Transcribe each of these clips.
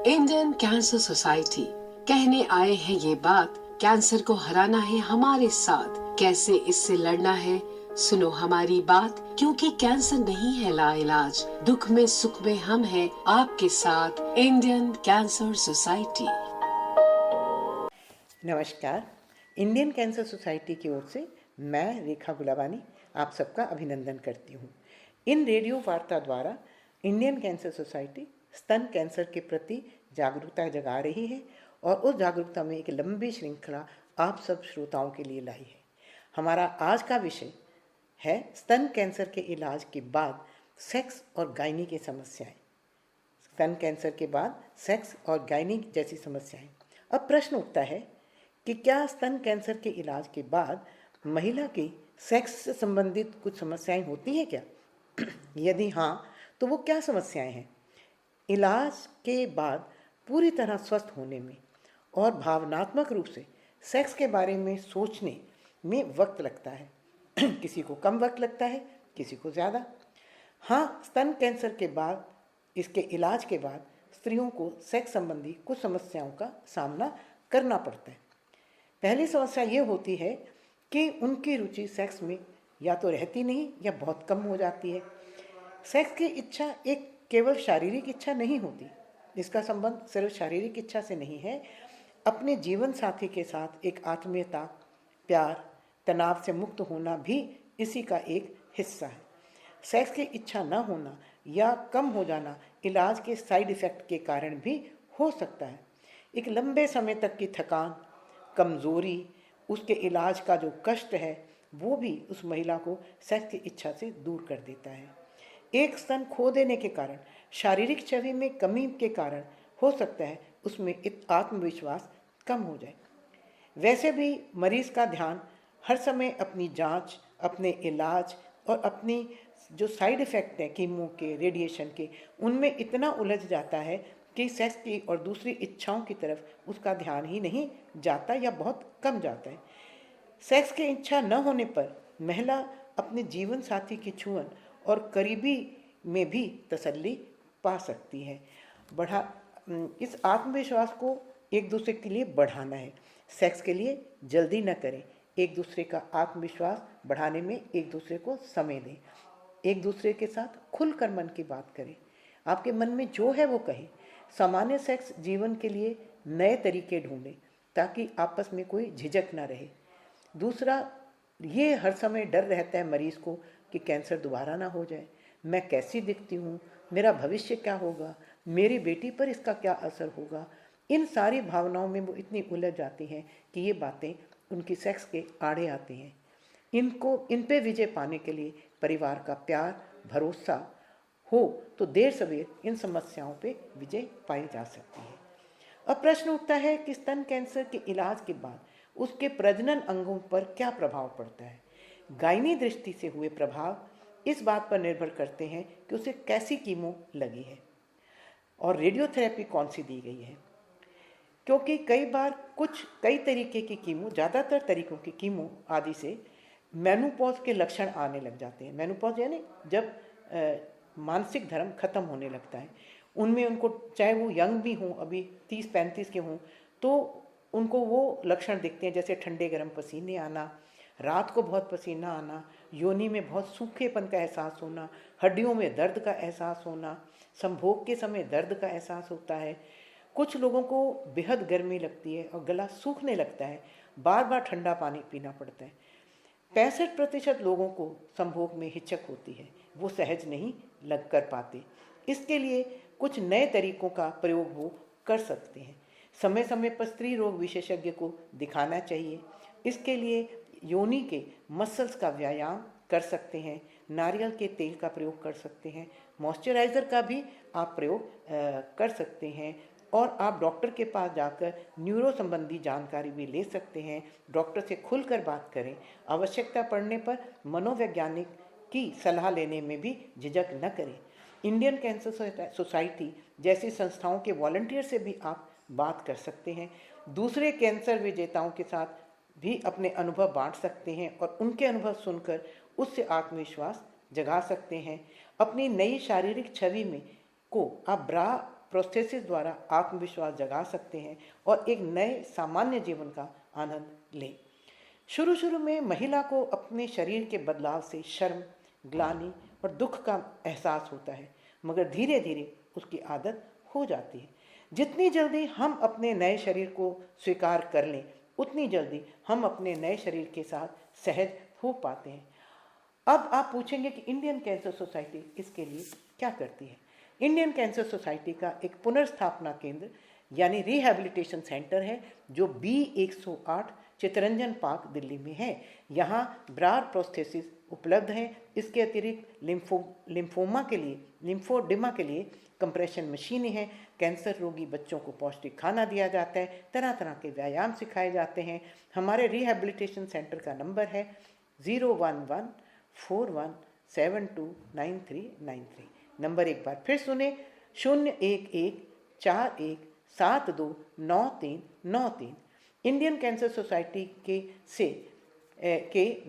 Indian cancer society कहने आए हैं ये बात, कैंसर को हराना है हमारे साथ, कैसे इससे लड़ना है सुनो हमारी बात, क्योंकि कैंसर नहीं है लाइलाज, दुख में सुख में हम हैं आपके साथ। Indian cancer society. नमस्कार। इंडियन कैंसर सोसाइटी की ओर से मैं रेखा गुलाबानी आप सबका अभिनंदन करती हूँ। इन रेडियो वार्ता द्वारा इंडियन कैंसर सोसाइटी स्तन कैंसर के प्रति जागरूकता जगा रही है और उस जागरूकता में एक लंबी श्रृंखला आप सब श्रोताओं के लिए लाई है। हमारा आज का विषय है स्तन कैंसर के इलाज के बाद सेक्स और गायनी की समस्याएं। स्तन कैंसर के बाद सेक्स और गायनी जैसी समस्याएं। अब प्रश्न उठता है कि क्या स्तन कैंसर के इलाज के बाद महिला की सेक्स से संबंधित कुछ समस्याएं होती हैं क्या? यदि हाँ, तो वो क्या समस्याएं हैं? इलाज के बाद पूरी तरह स्वस्थ होने में और भावनात्मक रूप से सेक्स के बारे में सोचने में वक्त लगता है। किसी को कम वक्त लगता है, किसी को ज़्यादा। हाँ, स्तन कैंसर के बाद, इसके इलाज के बाद स्त्रियों को सेक्स संबंधी कुछ समस्याओं का सामना करना पड़ता है। पहली समस्या ये होती है कि उनकी रुचि सेक्स में या तो रहती नहीं या बहुत कम हो जाती है। सेक्स की इच्छा एक केवल शारीरिक इच्छा नहीं होती, इसका संबंध सिर्फ शारीरिक इच्छा से नहीं है। अपने जीवन साथी के साथ एक आत्मीयता, प्यार, तनाव से मुक्त होना भी इसी का एक हिस्सा है। सेक्स की इच्छा न होना या कम हो जाना इलाज के साइड इफ़ेक्ट के कारण भी हो सकता है। एक लंबे समय तक की थकान, कमज़ोरी, उसके इलाज का जो कष्ट है वो भी उस महिला को सेक्स की इच्छा से दूर कर देता है। एक स्तन खो देने के कारण, शारीरिक छवि में कमी के कारण हो सकता है उसमें आत्मविश्वास कम हो जाए। वैसे भी मरीज़ का ध्यान हर समय अपनी जांच, अपने इलाज और अपनी जो साइड इफ़ेक्ट हैं कीमो के, रेडिएशन के, उनमें इतना उलझ जाता है कि सेक्स की और दूसरी इच्छाओं की तरफ उसका ध्यान ही नहीं जाता या बहुत कम जाता है। सेक्स की इच्छा न होने पर महिला अपने जीवन साथी की छुअन और करीबी में भी तसल्ली पा सकती है। इस आत्मविश्वास को एक दूसरे के लिए बढ़ाना है। सेक्स के लिए जल्दी न करें, एक दूसरे का आत्मविश्वास बढ़ाने में एक दूसरे को समय दें, एक दूसरे के साथ खुलकर मन की बात करें, आपके मन में जो है वो कहें। सामान्य सेक्स जीवन के लिए नए तरीके ढूंढें ताकि आपस में कोई झिझक ना रहे। दूसरा, ये हर समय डर रहता है मरीज़ को कि कैंसर दोबारा ना हो जाए, मैं कैसी दिखती हूँ, मेरा भविष्य क्या होगा, मेरी बेटी पर इसका क्या असर होगा। इन सारी भावनाओं में वो इतनी उलझ जाती हैं कि ये बातें उनकी सेक्स के आड़े आती हैं। इन पे विजय पाने के लिए परिवार का प्यार, भरोसा हो तो देर सवेर इन समस्याओं पे विजय पाई जा सकती है। अब प्रश्न उठता है कि स्तन कैंसर के इलाज के बाद उसके प्रजनन अंगों पर क्या प्रभाव पड़ता है। गायनी दृष्टि से हुए प्रभाव इस बात पर निर्भर करते हैं कि उसे कैसी कीमो लगी है और रेडियोथेरेपी कौन सी दी गई है, क्योंकि कई तरीके की कीमो, ज़्यादातर तरीकों की कीमो आदि से मेनोपॉज के लक्षण आने लग जाते हैं। मेनोपॉज यानी जब मानसिक धर्म खत्म होने लगता है, उनमें उनको, चाहे वो यंग भी हों, अभी 30-35 के हों, तो उनको वो लक्षण दिखते हैं, जैसे ठंडे गर्म पसीने आना, रात को बहुत पसीना आना, योनि में बहुत सूखेपन का एहसास होना, हड्डियों में दर्द का एहसास होना, संभोग के समय दर्द का एहसास होता है। कुछ लोगों को बेहद गर्मी लगती है और गला सूखने लगता है, बार बार ठंडा पानी पीना पड़ता है। 65% लोगों को संभोग में हिचक होती है, वो सहज नहीं लग कर पाते। इसके लिए कुछ नए तरीकों का प्रयोग वो कर सकते हैं। समय समय पर स्त्री रोग विशेषज्ञ को दिखाना चाहिए। इसके लिए योनि के मसल्स का व्यायाम कर सकते हैं, नारियल के तेल का प्रयोग कर सकते हैं, मॉइस्चराइज़र का भी आप प्रयोग कर सकते हैं, और आप डॉक्टर के पास जाकर न्यूरो संबंधी जानकारी भी ले सकते हैं। डॉक्टर से खुलकर बात करें। आवश्यकता पड़ने पर मनोवैज्ञानिक की सलाह लेने में भी झिझक न करें। इंडियन कैंसर सोसाइटी जैसी संस्थाओं के वॉलंटियर से भी आप बात कर सकते हैं। दूसरे कैंसर विजेताओं के साथ भी अपने अनुभव बांट सकते हैं और उनके अनुभव सुनकर उससे आत्मविश्वास जगा सकते हैं। अपनी नई शारीरिक छवि में को आप ब्रा प्रोस्थेसिस द्वारा आत्मविश्वास जगा सकते हैं और एक नए सामान्य जीवन का आनंद लें। शुरू में महिला को अपने शरीर के बदलाव से शर्म, ग्लानि और दुख का एहसास होता है, मगर धीरे धीरे उसकी आदत हो जाती है। जितनी जल्दी हम अपने नए शरीर को स्वीकार कर लें, उतनी जल्दी हम अपने नए शरीर के साथ सहज हो पाते हैं। अब आप पूछेंगे कि इंडियन कैंसर सोसाइटी इसके लिए क्या करती है। इंडियन कैंसर सोसाइटी का एक पुनर्स्थापना केंद्र यानी रिहैबिलिटेशन सेंटर है जो B108 चितरंजन पार्क दिल्ली में है। यहाँ ब्रार प्रोस्थेसिस उपलब्ध है। इसके अतिरिक्त लिम्फोमा के लिए, लिम्फोडिमा के लिए कंप्रेशन मशीनें हैं। कैंसर रोगी बच्चों को पौष्टिक खाना दिया जाता है, तरह तरह के व्यायाम सिखाए जाते हैं। हमारे रिहैबिलिटेशन सेंटर का नंबर है 01141729393। नंबर एक बार फिर सुने, 01141729393। इंडियन कैंसर सोसाइटी के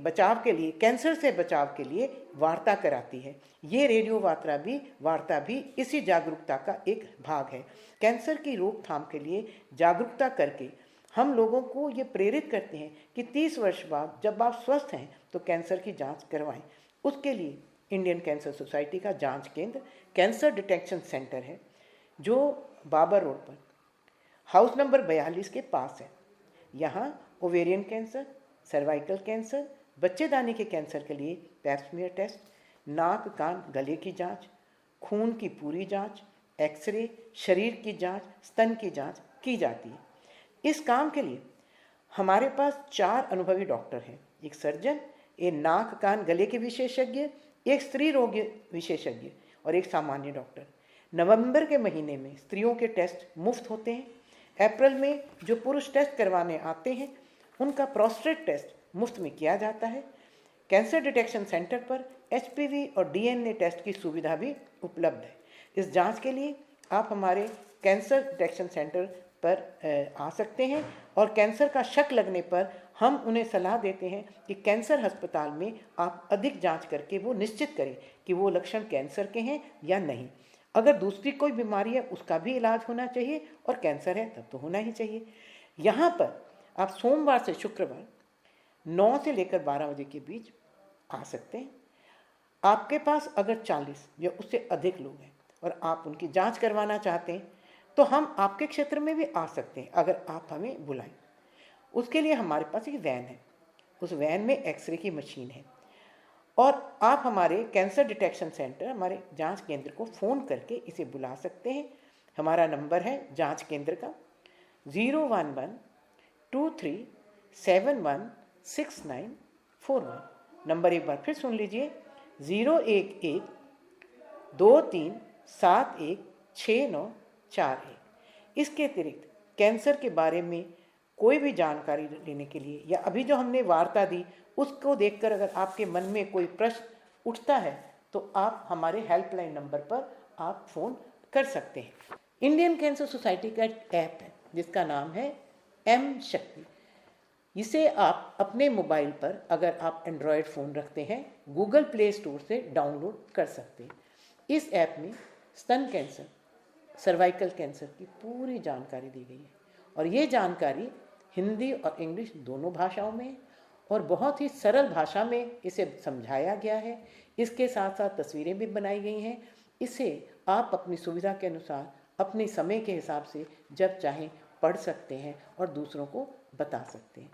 बचाव के लिए, कैंसर से बचाव के लिए वार्ता कराती है। ये रेडियो वार्ता भी इसी जागरूकता का एक भाग है। कैंसर की रोकथाम के लिए जागरूकता करके हम लोगों को ये प्रेरित करते हैं कि 30 वर्ष बाद जब आप स्वस्थ हैं तो कैंसर की जांच करवाएं। उसके लिए इंडियन कैंसर सोसाइटी का जांच केंद्र कैंसर डिटेक्शन सेंटर है जो बाबर रोड पर हाउस नंबर 42 के पास है। यहाँ ओवेरियन कैंसर, सर्वाइकल कैंसर, बच्चेदानी के कैंसर के लिए पैप्समियर टेस्ट, नाक कान गले की जांच, खून की पूरी जांच, एक्सरे, शरीर की जांच, स्तन की जांच की जाती है। इस काम के लिए हमारे पास 4 अनुभवी डॉक्टर हैं, एक सर्जन, एक नाक कान गले के विशेषज्ञ, एक स्त्री रोग विशेषज्ञ और एक सामान्य डॉक्टर। नवंबर के महीने में स्त्रियों के टेस्ट मुफ्त होते हैं। अप्रैल में जो पुरुष टेस्ट करवाने आते हैं उनका प्रोस्टेट टेस्ट मुफ्त में किया जाता है। कैंसर डिटेक्शन सेंटर पर HPV और DNA टेस्ट की सुविधा भी उपलब्ध है। इस जांच के लिए आप हमारे कैंसर डिटेक्शन सेंटर पर आ सकते हैं और कैंसर का शक लगने पर हम उन्हें सलाह देते हैं कि कैंसर अस्पताल में आप अधिक जांच करके वो निश्चित करें कि वो लक्षण कैंसर के हैं या नहीं। अगर दूसरी कोई बीमारी है उसका भी इलाज होना चाहिए और कैंसर है तब तो होना ही चाहिए। यहाँ पर आप सोमवार से शुक्रवार 9 से लेकर 12 बजे के बीच आ सकते हैं। आपके पास अगर 40 या उससे अधिक लोग हैं और आप उनकी जांच करवाना चाहते हैं तो हम आपके क्षेत्र में भी आ सकते हैं अगर आप हमें बुलाएं। उसके लिए हमारे पास एक वैन है, उस वैन में एक्सरे की मशीन है और आप हमारे कैंसर डिटेक्शन सेंटर, हमारे जांच केंद्र को फ़ोन करके इसे बुला सकते हैं। हमारा नंबर है जांच केंद्र का 01123716941। नंबर एक बार फिर सुन लीजिए, 01123716941। इसके अतिरिक्त कैंसर के बारे में कोई भी जानकारी लेने के लिए या अभी जो हमने वार्ता दी उसको देखकर अगर आपके मन में कोई प्रश्न उठता है तो आप हमारे हेल्पलाइन नंबर पर आप फ़ोन कर सकते हैं। इंडियन कैंसर सोसाइटी का एक ऐप है जिसका नाम है M शक्ति। इसे आप अपने मोबाइल पर, अगर आप एंड्रॉयड फ़ोन रखते हैं, गूगल प्ले स्टोर से डाउनलोड कर सकते हैं। इस ऐप में स्तन कैंसर, सर्वाइकल कैंसर की पूरी जानकारी दी गई है और ये जानकारी हिंदी और इंग्लिश दोनों भाषाओं में और बहुत ही सरल भाषा में इसे समझाया गया है। इसके साथ साथ तस्वीरें भी बनाई गई हैं। इसे आप अपनी सुविधा के अनुसार, अपने समय के हिसाब से जब चाहें पढ़ सकते हैं और दूसरों को बता सकते हैं।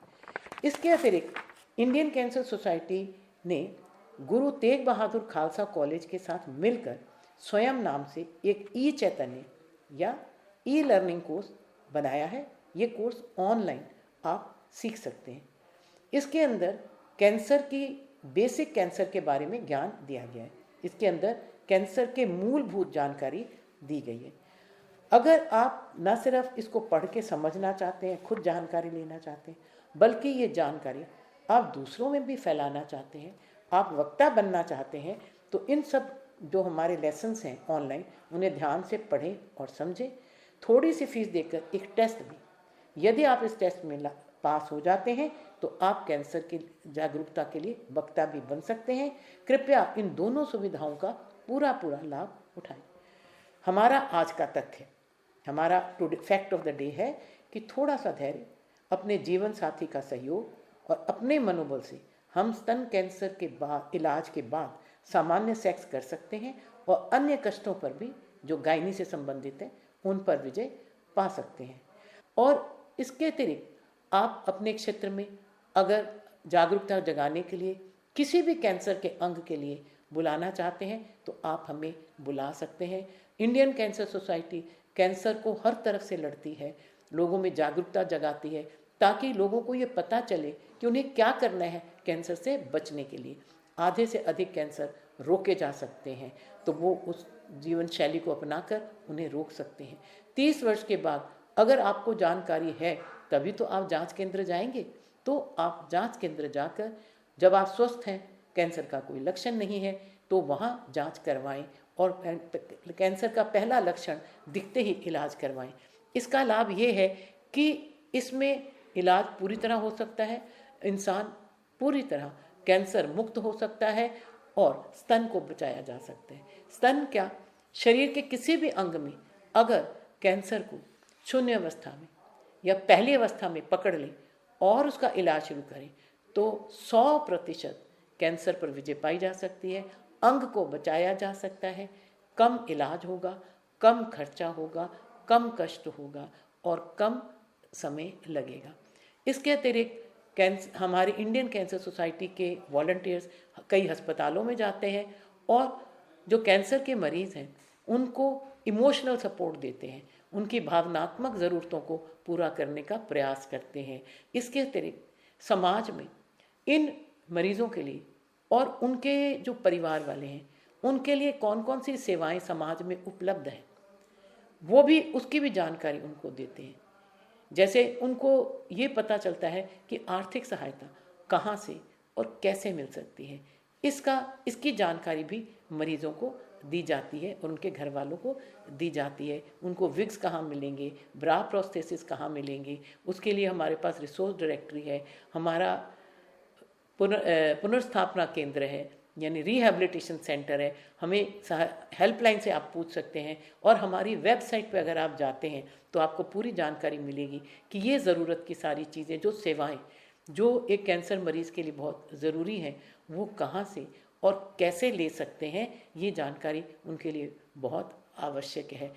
इसके अतिरिक्त इंडियन कैंसर सोसाइटी ने गुरु तेग बहादुर खालसा कॉलेज के साथ मिलकर स्वयं नाम से एक ई-चैतन्य या ई-लर्निंग कोर्स बनाया है। ये कोर्स ऑनलाइन आप सीख सकते हैं। इसके अंदर कैंसर की बेसिक कैंसर के बारे में ज्ञान दिया गया है। इसके अंदर कैंसर के मूलभूत जानकारी दी गई है। अगर आप न सिर्फ इसको पढ़ के समझना चाहते हैं, खुद जानकारी लेना चाहते हैं, बल्कि ये जानकारी आप दूसरों में भी फैलाना चाहते हैं, आप वक्ता बनना चाहते हैं, तो इन सब जो हमारे लेसन्स हैं ऑनलाइन, उन्हें ध्यान से पढ़ें और समझें। थोड़ी सी फीस देकर एक टेस्ट भी, यदि आप इस टेस्ट में पास हो जाते हैं तो आप कैंसर की जागरूकता के लिए वक्ता भी बन सकते हैं। कृपया इन दोनों सुविधाओं का पूरा लाभ उठाएं। हमारा आज का तथ्य, हमारा फैक्ट ऑफ द डे है कि थोड़ा सा धैर्य, अपने जीवन साथी का सहयोग और अपने मनोबल से हम स्तन कैंसर के बाद, इलाज के बाद सामान्य सेक्स कर सकते हैं और अन्य कष्टों पर भी जो गायनी से संबंधित हैं उन पर विजय पा सकते हैं। और इसके अतिरिक्त आप अपने क्षेत्र में अगर जागरूकता जगाने के लिए किसी भी कैंसर के अंग के लिए बुलाना चाहते हैं तो आप हमें बुला सकते हैं। इंडियन कैंसर सोसाइटी कैंसर को हर तरफ से लड़ती है, लोगों में जागरूकता जगाती है ताकि लोगों को ये पता चले कि उन्हें क्या करना है कैंसर से बचने के लिए। आधे से अधिक कैंसर रोके जा सकते हैं, तो वो उस जीवन शैली को अपनाकर उन्हें रोक सकते हैं। 30 वर्ष के बाद अगर आपको जानकारी है तभी तो आप जांच केंद्र जाएंगे, तो आप जांच केंद्र जाकर जब आप स्वस्थ हैं, कैंसर का कोई लक्षण नहीं है, तो वहाँ जांच करवाएं और कैंसर का पहला लक्षण दिखते ही इलाज करवाएं। इसका लाभ ये है कि इसमें इलाज पूरी तरह हो सकता है, इंसान पूरी तरह कैंसर मुक्त हो सकता है और स्तन को बचाया जा सकता है। स्तन क्या, शरीर के किसी भी अंग में अगर कैंसर को शून्य अवस्था में या पहली अवस्था में पकड़ लें और उसका इलाज शुरू करें तो 100% कैंसर पर विजय पाई जा सकती है, अंग को बचाया जा सकता है, कम इलाज होगा, कम खर्चा होगा, कम कष्ट होगा और कम समय लगेगा। इसके अतिरिक्त हमारे इंडियन कैंसर सोसाइटी के वॉलंटियर्स कई अस्पतालों में जाते हैं और जो कैंसर के मरीज़ हैं उनको इमोशनल सपोर्ट देते हैं, उनकी भावनात्मक ज़रूरतों को पूरा करने का प्रयास करते हैं। इसके अतिरिक्त समाज में इन मरीज़ों के लिए और उनके जो परिवार वाले हैं उनके लिए कौन कौन सी सेवाएं समाज में उपलब्ध हैं वो भी, उसकी भी जानकारी उनको देते हैं। जैसे उनको ये पता चलता है कि आर्थिक सहायता कहाँ से और कैसे मिल सकती है, इसकी जानकारी भी मरीज़ों को दी जाती है और उनके घर वालों को दी जाती है। उनको विग्स कहाँ मिलेंगे, ब्रा प्रोस्थेसिस कहाँ मिलेंगे, उसके लिए हमारे पास रिसोर्स डायरेक्टरी है, हमारा पुनर्स्थापना केंद्र है यानी रिहैबिलिटेशन सेंटर है। हमें हेल्पलाइन से आप पूछ सकते हैं और हमारी वेबसाइट पर अगर आप जाते हैं तो आपको पूरी जानकारी मिलेगी कि ये ज़रूरत की सारी चीज़ें, जो सेवाएं जो एक कैंसर मरीज़ के लिए बहुत ज़रूरी हैं वो कहाँ से और कैसे ले सकते हैं, ये जानकारी उनके लिए बहुत आवश्यक है।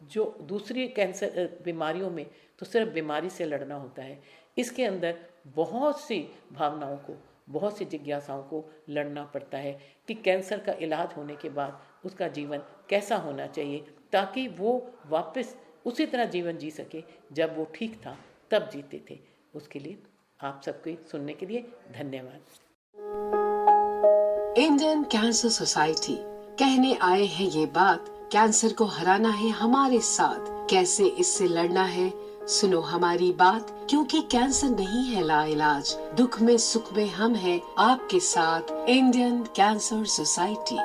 जो दूसरी कैंसर बीमारियों में तो सिर्फ बीमारी से लड़ना होता है, इसके अंदर बहुत सी भावनाओं को, बहुत सी जिज्ञासाओं को लड़ना पड़ता है कि कैंसर का इलाज होने के बाद उसका जीवन कैसा होना चाहिए ताकि वो वापस उसी तरह जीवन जी सके जब वो ठीक था तब जीते थे। उसके लिए आप सबको सुनने के लिए धन्यवाद। इंडियन कैंसर सोसाइटी कहने आए हैं ये बात, कैंसर को हराना है हमारे साथ, कैसे इससे लड़ना है सुनो हमारी बात, क्योंकि कैंसर नहीं है लाइलाज, दुख में सुख में हम हैं आपके साथ। Indian cancer society.